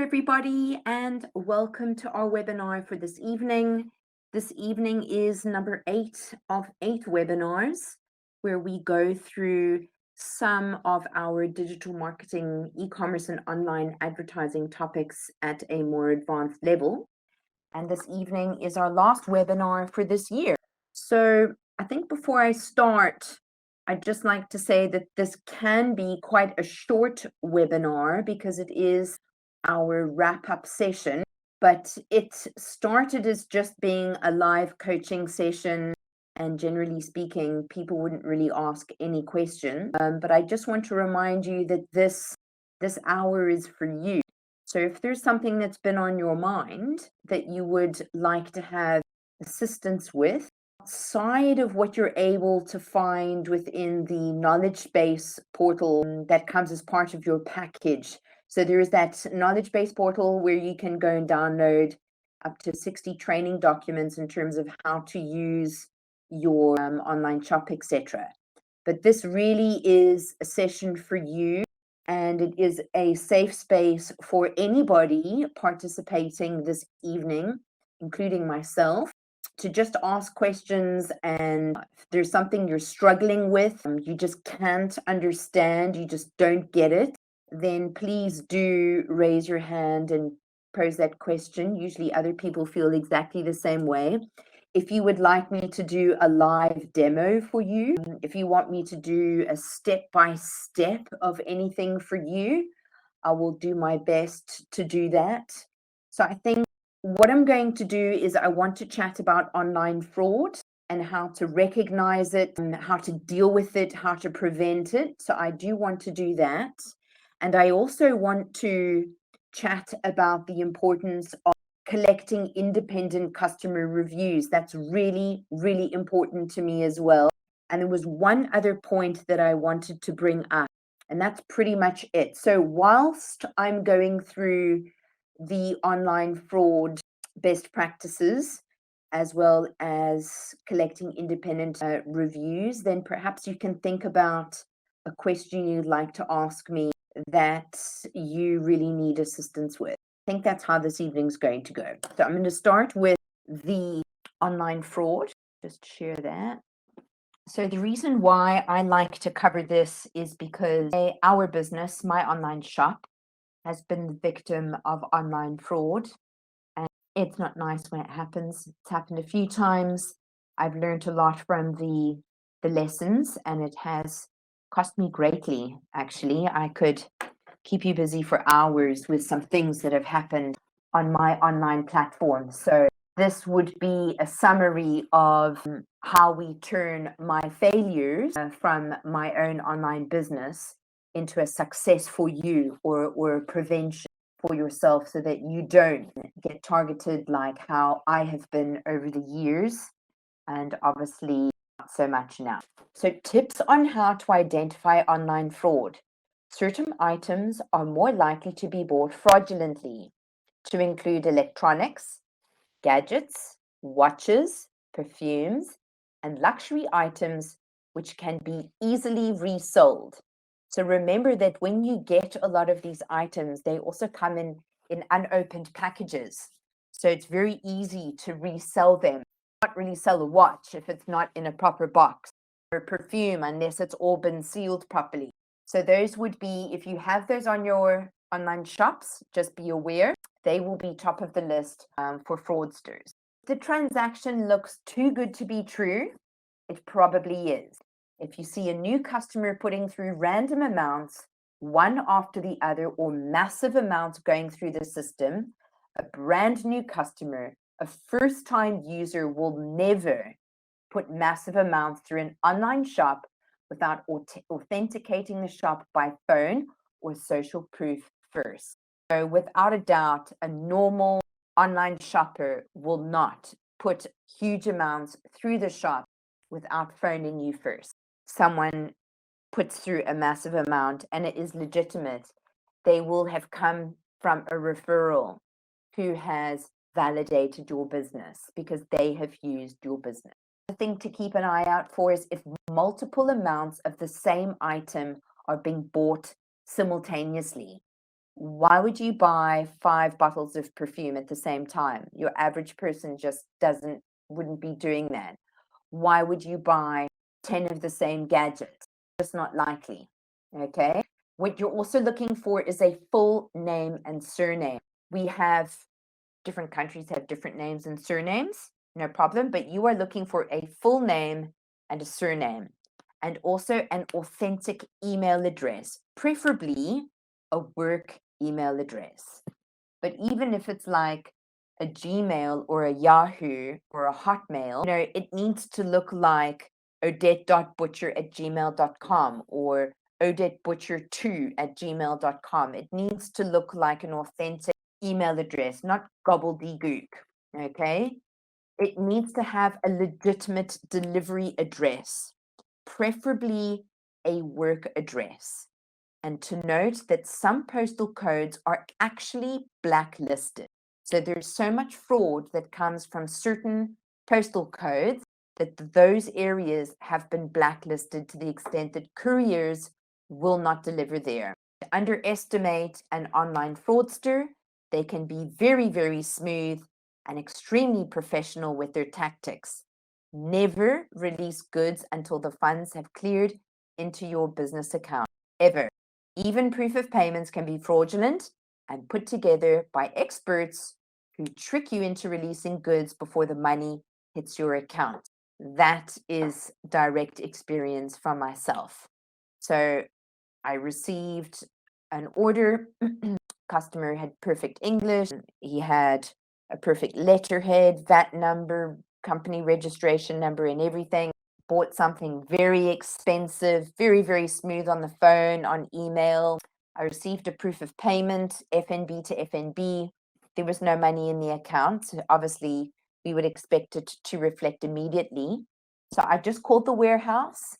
everybody, and welcome to our webinar for this evening. This evening is number 8 of 8 webinars, where we go through some of our digital marketing, e-commerce, and online advertising topics at a more advanced level. And this evening is our last webinar for this year. So I think before I start, I'd just like to say that this can be quite a short webinar because it is our wrap-up session, but it started as just being a live coaching session, and generally speaking, people wouldn't really ask any question. But I just want to remind you that this hour is for you. So if there's something that's been on your mind that you would like to have assistance with, outside of what you're able to find within the knowledge base portal that comes as part of your package. So there's that knowledge base portal where you can go and download up to 60 training documents in terms of how to use your online shop, etc. But this really is a session for you, and it is a safe space for anybody participating this evening, including myself, to just ask questions. And if there's something you're struggling with, you just can't understand, you just don't get it, then please do raise your hand and pose that question. Usually other people feel exactly the same way. If you would like me to do a live demo for you, if you want me to do a step-by-step of anything for you, I will do my best to do that. So I think what I'm going to do is I want to chat about online fraud and how to recognize it, and how to deal with it, how to prevent it. So I do want to do that. And I also want to chat about the importance of collecting independent customer reviews. That's really, really important to me as well. And there was one other point that I wanted to bring up, and that's pretty much it. So whilst I'm going through the online fraud best practices, as well as collecting independent reviews, then perhaps you can think about a question you'd like to ask me that you really need assistance with. I think that's how this evening's going to go. So I'm going to start with the online fraud. Just share that. So the reason why I like to cover this is because our business, my online shop, has been the victim of online fraud. And it's not nice when it happens. It's happened a few times. I've learned a lot from the lessons, and it has cost me greatly, actually. I could keep you busy for hours with some things that have happened on my online platform. So this would be a summary of how we turn my failures from my own online business into a success for you, or prevention for yourself, so that you don't get targeted like how I have been over the years, and obviously not so much now. So tips on how to identify online fraud. Certain items are more likely to be bought fraudulently, to include electronics, gadgets, watches, perfumes, and luxury items which can be easily resold. So remember that when you get a lot of these items, they also come in unopened packages. So it's very easy to resell them. Not really sell a watch if it's not in a proper box, or perfume unless it's all been sealed properly. So those would be, if you have those on your online shops, just be aware they will be top of the list for fraudsters. If the transaction looks too good to be true, it probably is. If you see a new customer putting through random amounts, one after the other, or massive amounts going through the system, a brand new customer, a first-time user, will never put massive amounts through an online shop without authenticating the shop by phone or social proof first. So without a doubt, a normal online shopper will not put huge amounts through the shop without phoning you first. Someone puts through a massive amount and it is legitimate, they will have come from a referral who has validated your business because they have used your business. The thing to keep an eye out for is if multiple amounts of the same item are being bought simultaneously. Why would you buy 5 bottles of perfume at the same time? Your average person just wouldn't be doing that. Why would you buy 10 of the same gadget? Just not likely. Okay. What you're also looking for is a full name and surname. We have different countries have different names and surnames, no problem, but you are looking for a full name and a surname, and also an authentic email address, preferably a work email address. But even if it's like a Gmail or a Yahoo or a Hotmail, it needs to look like odette.butcher@gmail.com or odettebutcher2@gmail.com. It needs to look like an authentic email address, not gobbledygook. Okay. It needs to have a legitimate delivery address, preferably a work address. And to note that some postal codes are actually blacklisted. So there's so much fraud that comes from certain postal codes that those areas have been blacklisted to the extent that couriers will not deliver there. To underestimate an online fraudster, they can be very, very smooth and extremely professional with their tactics. Never release goods until the funds have cleared into your business account, ever. Even proof of payments can be fraudulent and put together by experts who trick you into releasing goods before the money hits your account. That is direct experience from myself. So I received an order. Customer had perfect English. He had a perfect letterhead, VAT number, company registration number, and everything. Bought something very expensive, very, very smooth on the phone, on email. I received a proof of payment, FNB to FNB. There was no money in the account. So obviously, we would expect it to reflect immediately. So I just called the warehouse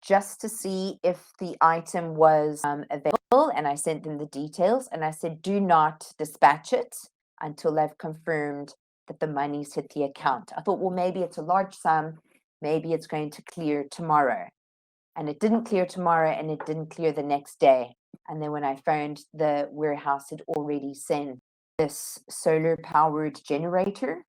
just to see if the item was available, and I sent them the details, and I said, do not dispatch it until they've confirmed that the money's hit the account. I thought, well, maybe it's a large sum, maybe it's going to clear tomorrow. And it didn't clear tomorrow, and it didn't clear the next day. And then when I phoned, the warehouse had already sent this solar powered generator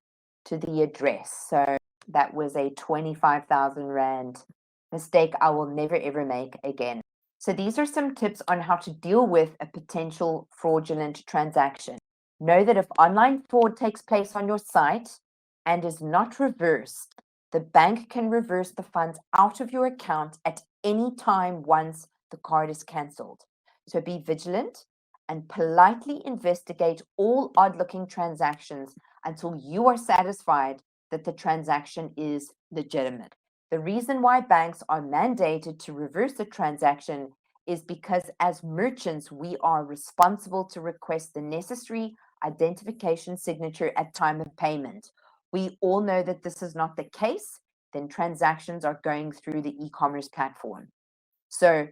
to the address. So that was a 25,000 Rand mistake I will never ever make again. So these are some tips on how to deal with a potential fraudulent transaction. Know that if online fraud takes place on your site and is not reversed, the bank can reverse the funds out of your account at any time once the card is cancelled. So be vigilant and politely investigate all odd-looking transactions until you are satisfied that the transaction is legitimate. The reason why banks are mandated to reverse a transaction is because as merchants, we are responsible to request the necessary identification signature at time of payment. We all know that this is not the case, then transactions are going through the e-commerce platform. So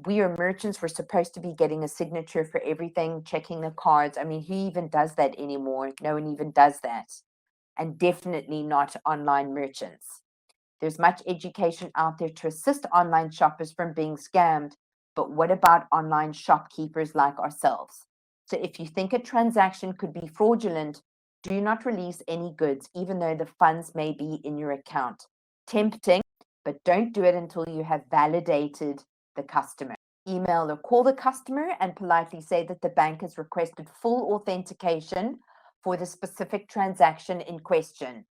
we are merchants, we're supposed to be getting a signature for everything, checking the cards. I mean, who even does that anymore? No one even does that. And definitely not online merchants. There's much education out there to assist online shoppers from being scammed, but what about online shopkeepers like ourselves? So if you think a transaction could be fraudulent, do not release any goods, even though the funds may be in your account. Tempting, but don't do it until you have validated the customer. Email or call the customer and politely say that the bank has requested full authentication for the specific transaction in question.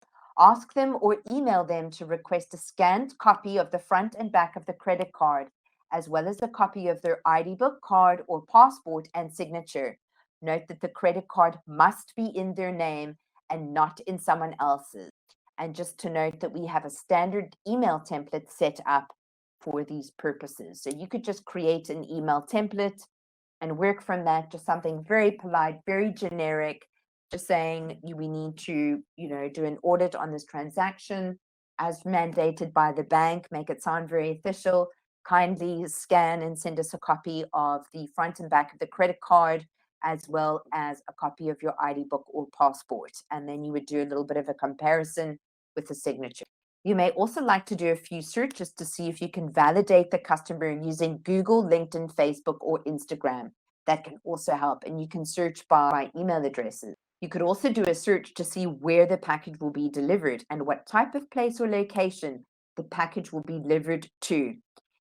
Ask them or email them to request a scanned copy of the front and back of the credit card, as well as a copy of their ID book, card, or passport and signature. Note that the credit card must be in their name and not in someone else's. And just to note that we have a standard email template set up for these purposes. So you could just create an email template and work from that, just something very polite, very generic, just saying we need to, do an audit on this transaction as mandated by the bank, make it sound very official. Kindly scan and send us a copy of the front and back of the credit card, as well as a copy of your ID book or passport. And then you would do a little bit of a comparison with the signature. You may also like to do a few searches to see if you can validate the customer using Google, LinkedIn, Facebook, or Instagram. That can also help. And you can search by email addresses. You could also do a search to see where the package will be delivered and what type of place or location the package will be delivered to.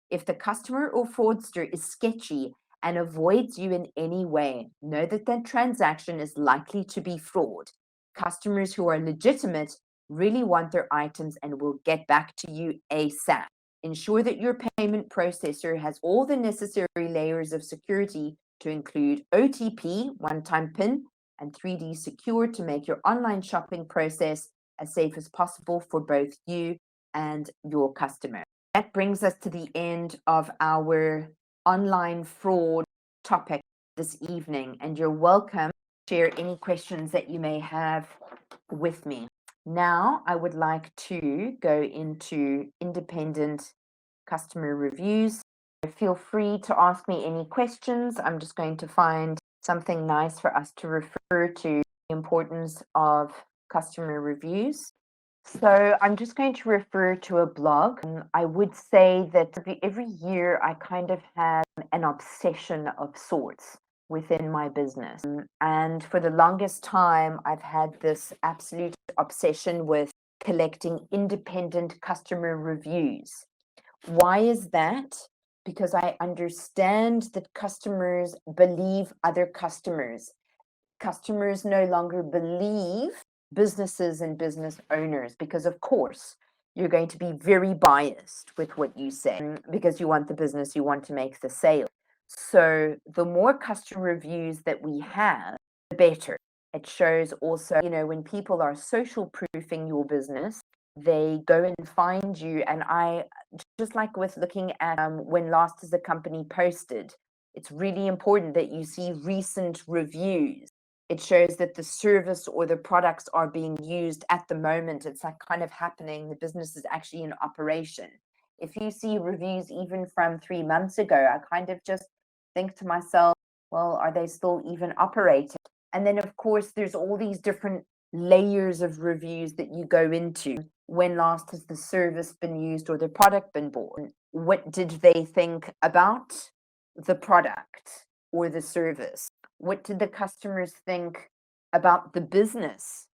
If the customer or fraudster is sketchy and avoids you in any way, know that that transaction is likely to be fraud. Customers who are legitimate really want their items and will get back to you ASAP. Ensure that your payment processor has all the necessary layers of security to include OTP, one-time PIN, and 3D Secure to make your online shopping process as safe as possible for both you and your customer. That brings us to the end of our online fraud topic this evening, and you're welcome to share any questions that you may have with me. Now, I would like to go into independent customer reviews. Feel free to ask me any questions. I'm just going to find something nice for us to refer to the importance of customer reviews. So I'm just going to refer to a blog. I would say that every year I kind of have an obsession of sorts within my business. And for the longest time, I've had this absolute obsession with collecting independent customer reviews. Why is that? Because I understand that customers believe other customers. Customers no longer believe businesses and business owners because, of course, you're going to be very biased with what you say because you want the business, you want to make the sale. So the more customer reviews that we have, the better. It shows also, when people are social proofing your business, they go and find you. And I just like with looking at when last as a company posted, it's really important that you see recent reviews. It shows that the service or the products are being used at the moment. It's like kind of happening. The business is actually in operation. If you see reviews even from 3 months ago, I kind of just think to myself, well, are they still even operating? And then, of course, there's all these different layers of reviews that you go into. When last has the service been used or the product been bought? What did they think about the product or the service? What did the customers think about the business?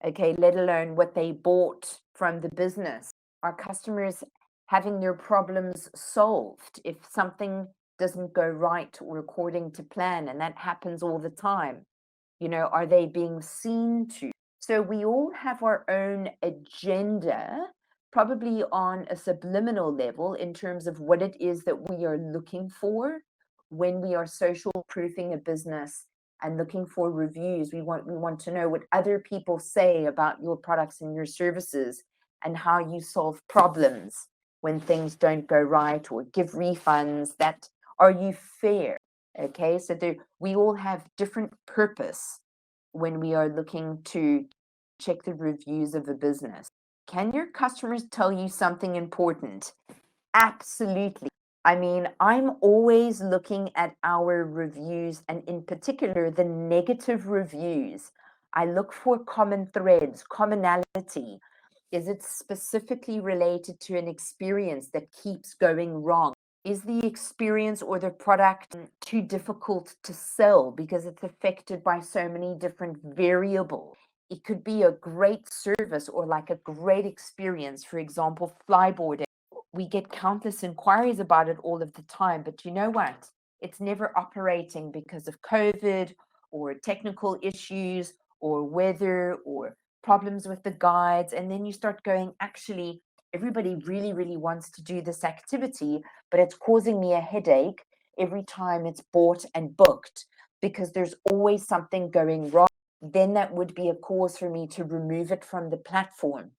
Okay, let alone what they bought from the business. Are customers having their problems solved if something doesn't go right or according to plan? And that happens all the time. Are they being seen to? So we all have our own agenda, probably on a subliminal level in terms of what it is that we are looking for when we are social proofing a business and looking for reviews. We want to know what other people say about your products and your services and how you solve problems when things don't go right or give refunds. That are you fair? Okay, so we all have different purpose when we are looking to check the reviews of a business. Can your customers tell you something important? Absolutely. I mean, I'm always looking at our reviews, and in particular, the negative reviews. I look for common threads, commonality. Is it specifically related to an experience that keeps going wrong? Is the experience or the product too difficult to sell because it's affected by so many different variables? It could be a great service or like a great experience. For example, flyboarding. We get countless inquiries about it all of the time, but you know what? It's never operating because of COVID or technical issues or weather or problems with the guides. And then you start going, actually, everybody really, really wants to do this activity, but it's causing me a headache every time it's bought and booked because there's always something going wrong. Then that would be a cause for me to remove it from the platform.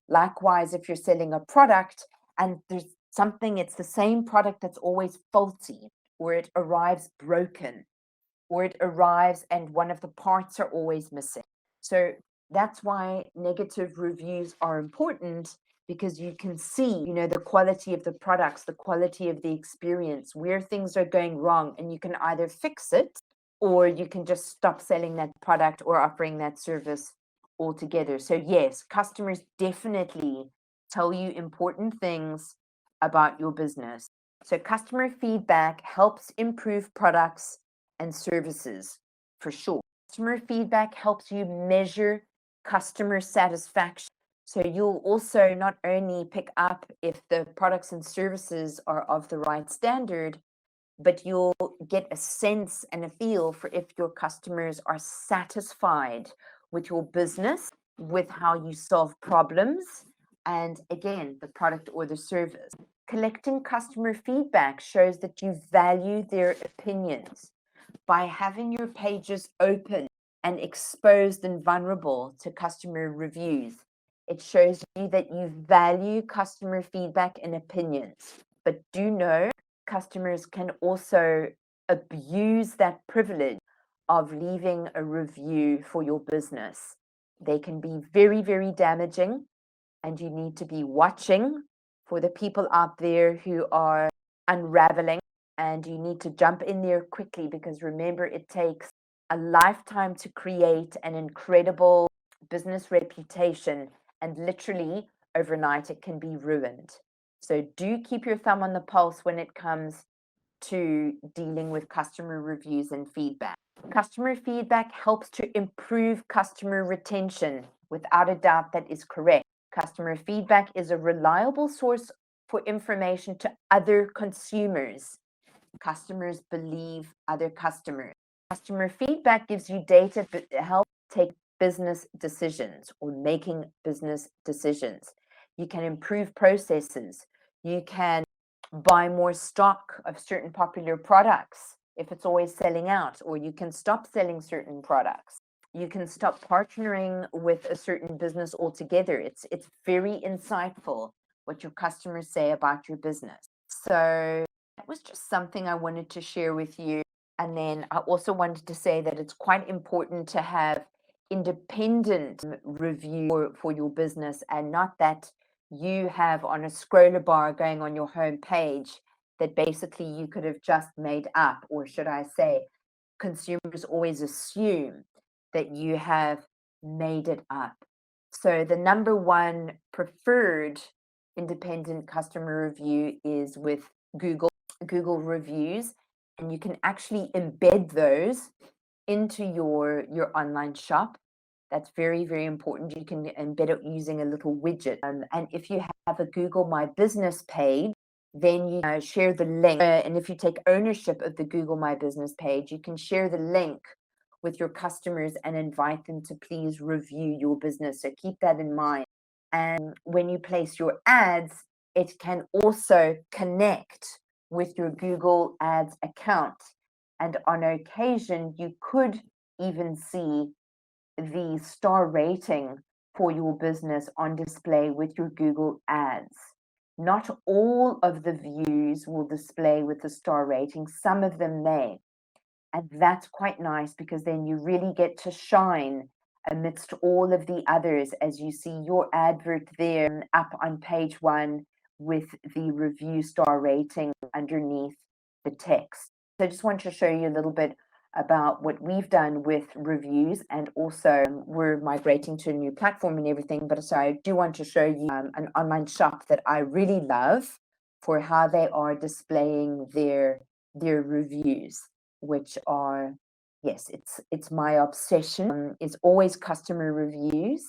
Likewise, if you're selling a product and there's something, it's the same product that's always faulty, or it arrives broken, or it arrives and one of the parts are always missing. So that's why negative reviews are important, because you can see, the quality of the products, the quality of the experience, where things are going wrong, and you can either fix it or you can just stop selling that product or offering that service altogether. So yes, customers definitely tell you important things about your business. So customer feedback helps improve products and services, for sure. Customer feedback helps you measure customer satisfaction. So you'll also not only pick up if the products and services are of the right standard, but you'll get a sense and a feel for if your customers are satisfied with your business, with how you solve problems, and again, the product or the service. Collecting customer feedback shows that you value their opinions. By having your pages open and exposed and vulnerable to customer reviews, it shows you that you value customer feedback and opinions. But do know customers can also abuse that privilege of leaving a review for your business. They can be very, very damaging, and you need to be watching for the people out there who are unraveling, and you need to jump in there quickly, because remember, it takes a lifetime to create an incredible business reputation, and literally overnight it can be ruined. So do keep your thumb on the pulse when it comes to dealing with customer reviews and feedback. Customer feedback helps to improve customer retention. Without a doubt, that is correct. Customer feedback is a reliable source for information to other consumers. Customers believe other customers. Customer feedback gives you data to help take business decisions or making business decisions. You can improve processes. You can buy more stock of certain popular products if it's always selling out, or you can stop selling certain products. You can stop partnering with a certain business altogether. It's very insightful what your customers say about your business. So that was just something I wanted to share with you. And then I also wanted to say that it's quite important to have independent review for your business, and not that you have on a scroller bar going on your home page that basically you could have just made up, or should I say, consumers always assume that you have made it up. So the number one preferred independent customer review is with Google reviews, and you can actually embed those into your online shop. That's very, very important. You can embed it using a little widget. And if you have a Google My Business page, then you share the link. And if you take ownership of the Google My Business page, you can share the link with your customers and invite them to please review your business. So keep that in mind. And when you place your ads, it can also connect with your Google Ads account. And on occasion, you could even see the star rating for your business on display with your Google Ads. Not all of the views will display with the star rating, some of them may. And that's quite nice, because then you really get to shine amidst all of the others as you see your advert there up on page one with the review star rating underneath the text. So I just want to show you a little bit about what we've done with reviews, and also we're migrating to a new platform and everything. But so I do want to show you an online shop that I really love for how they are displaying their reviews, which are, yes, it's my obsession is always customer reviews,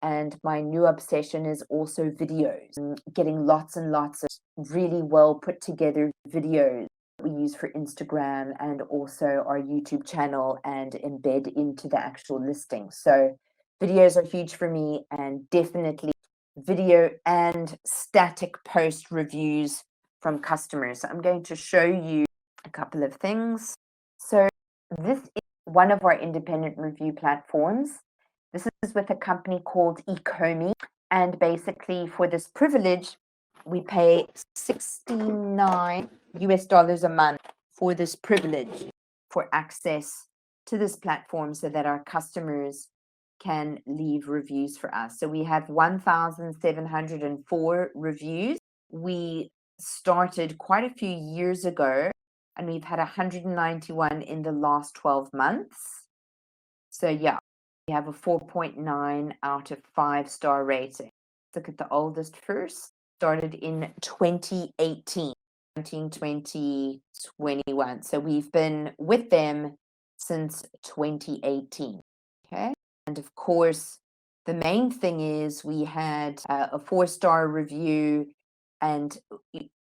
and my new obsession is also videos, getting lots and lots of really well put together videos we use for Instagram and also our YouTube channel, and embed into the actual listing. So videos are huge for me, and definitely video and static post reviews from customers. So I'm going to show you a couple of things. So this is one of our independent review platforms. This is with a company called Ecomi, and basically for this privilege, we pay $69 a month for this privilege, for access to this platform, so that our customers can leave reviews for us. So we have 1,704 reviews. We started quite a few years ago, and we've had 191 in the last 12 months. So yeah, we have a 4.9 out of 5-star rating. Look at the oldest first. Started in 2018. 19, 20, 21. So we've been with them since 2018. Okay. And of course, the main thing is we had a 4-star review, and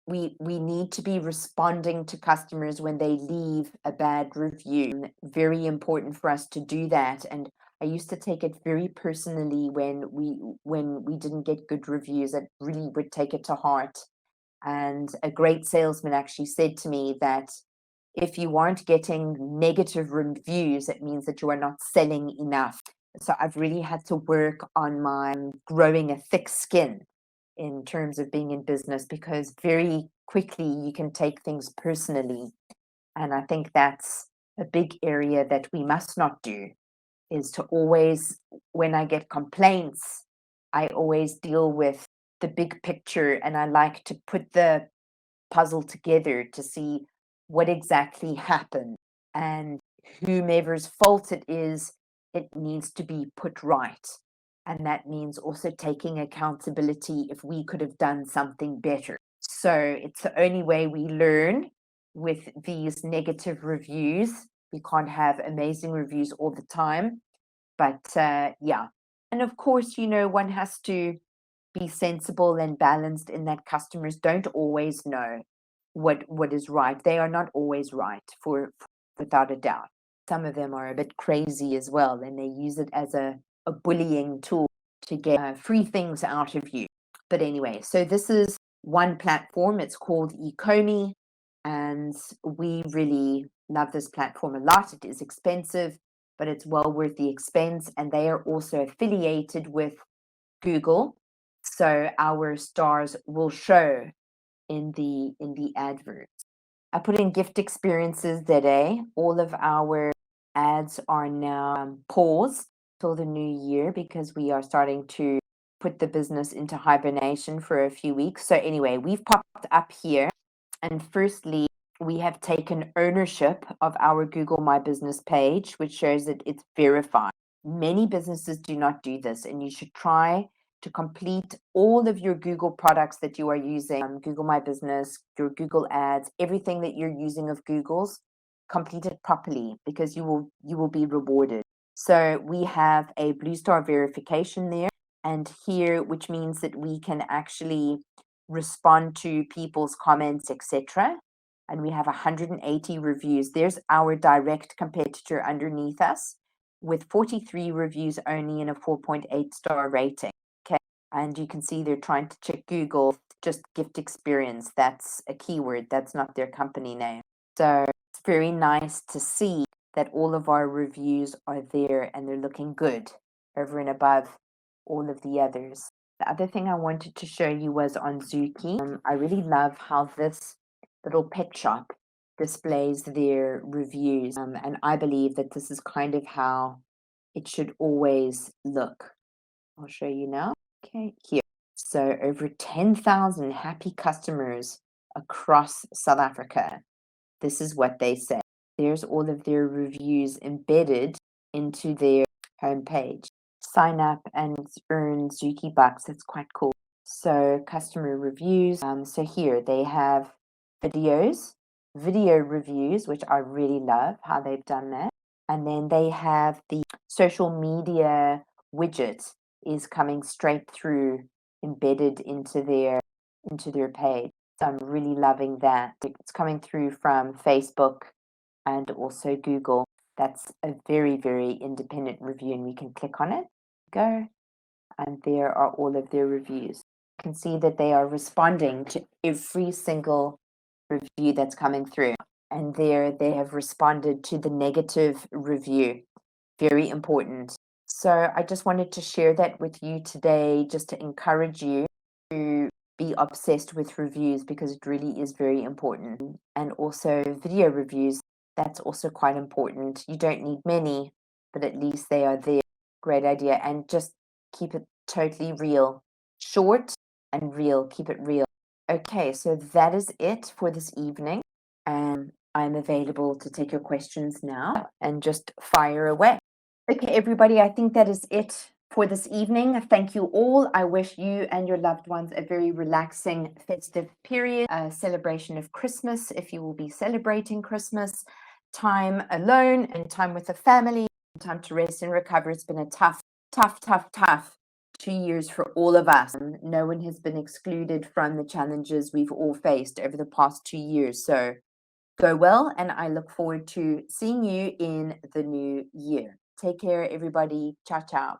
we need to be responding to customers when they leave a bad review. Very important for us to do that. And I used to take it very personally when we didn't get good reviews. I really would take it to heart. And a great salesman actually said to me that if you aren't getting negative reviews, it means that you are not selling enough. So I've really had to work on my growing a thick skin in terms of being in business, because very quickly you can take things personally. And I think that's a big area that we must not do, is to always, when I get complaints, I always deal with the big picture, and I like to put the puzzle together to see what exactly happened, and whomever's fault it is, it needs to be put right. And that means also taking accountability if we could have done something better. So it's the only way we learn with these negative reviews. We can't have amazing reviews all the time. But yeah. And of course, one has to be sensible and balanced in that customers don't always know what is right. They are not always right, without a doubt. Some of them are a bit crazy as well, and they use it as a bullying tool to get free things out of you. But anyway, so this is one platform. It's called Ecomi, and we really love this platform a lot. It is expensive, but it's well worth the expense. And they are also affiliated with Google, so our stars will show in the adverts. I put in gift experiences today. All of our ads are now paused till the new year, because we are starting to put the business into hibernation for a few weeks. So anyway, we've popped up here, and firstly, we have taken ownership of our Google My Business page, which shows that it's verified. Many businesses do not do this, and you should try to complete all of your Google products that you are using, Google My Business, your Google Ads, everything that you're using of Google's, complete it properly, because you will be rewarded. So we have a blue star verification there, and here, which means that we can actually respond to people's comments, etc. And we have 180 reviews. There's our direct competitor underneath us with 43 reviews only and a 4.8 star rating. Okay. And you can see they're trying to check Google, just gift experience. That's a keyword. That's not their company name. So it's very nice to see that all of our reviews are there and they're looking good over and above all of the others. The other thing I wanted to show you was on Zuki. I really love how this little pet shop displays their reviews. And I believe that this is kind of how it should always look. I'll show you now. Okay, here. So over 10,000 happy customers across South Africa. This is what they say. There's all of their reviews embedded into their homepage. Sign up and earn Zuki bucks. That's quite cool. So customer reviews. So here they have video reviews, which I really love how they've done that. And then they have the social media widget is coming straight through, embedded into their page. So I'm really loving that. It's coming through from Facebook and also Google. That's a very, very independent review, and we can click on it. Go. And there are all of their reviews. You can see that they are responding to every single review that's coming through. And there they have responded to the negative review. Very important. So I just wanted to share that with you today, just to encourage you to be obsessed with reviews, because it really is very important. And also video reviews, that's also quite important. You don't need many, but at least they are there. Great idea. And just keep it totally real. Short and real. Keep it real. Okay, so that is it for this evening. And I'm available to take your questions now and just fire away. Okay, everybody, I think that is it for this evening. Thank you all. I wish you and your loved ones a very relaxing festive period, a celebration of Christmas if you will be celebrating Christmas, time alone and time with the family, time to rest and recover. It's been a tough 2 years for all of us. No one has been excluded from the challenges we've all faced over the past 2 years. So go well, and I look forward to seeing you in the new year. Take care, everybody. Ciao, ciao.